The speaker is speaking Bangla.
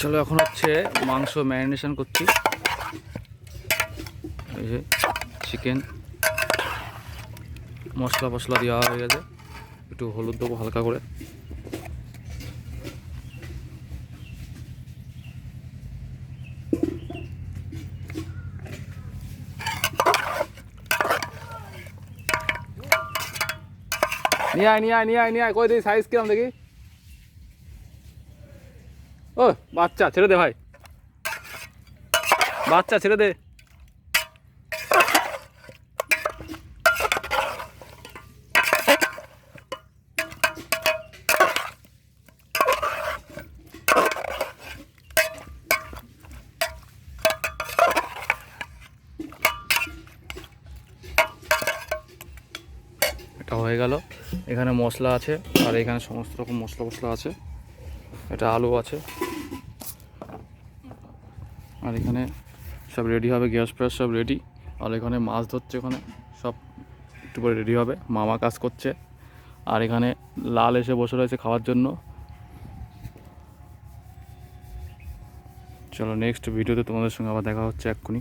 চলো এখন হচ্ছে মাংস ম্যারিনেশন করছি। এই যে চিকেন মশলা ফসলা দেওয়া হয়ে গেছে, একটু হলুদ দেবো হালকা করে। নিয়ে আয় নিয়ে আয় নিয়ে আয় নিয়ে আয়, কই দেখি সাইজ কিরম দেখি। ও বাচ্চা ছেড়ে দে ভাই, বাচ্চা ছেড়ে দে। এটা হয়ে গেল। এখানে মশলা আছে আর এখানে সমস্ত রকম মশলা আছে। এটা আলু আছে আর এখানে সব রেডি হবে, গ্যাস ফ্যাস সব রেডি। আর এখানে মাছ ধরছে, ওখানে সব একটু করে রেডি হবে, মামা কাজ করছে। আর এখানে লাল এসে বসে রয়েছে খাওয়ার জন্য। চলো নেক্সট ভিডিওতে তোমাদের সঙ্গে আবার দেখা হচ্ছে এক্ষুনি।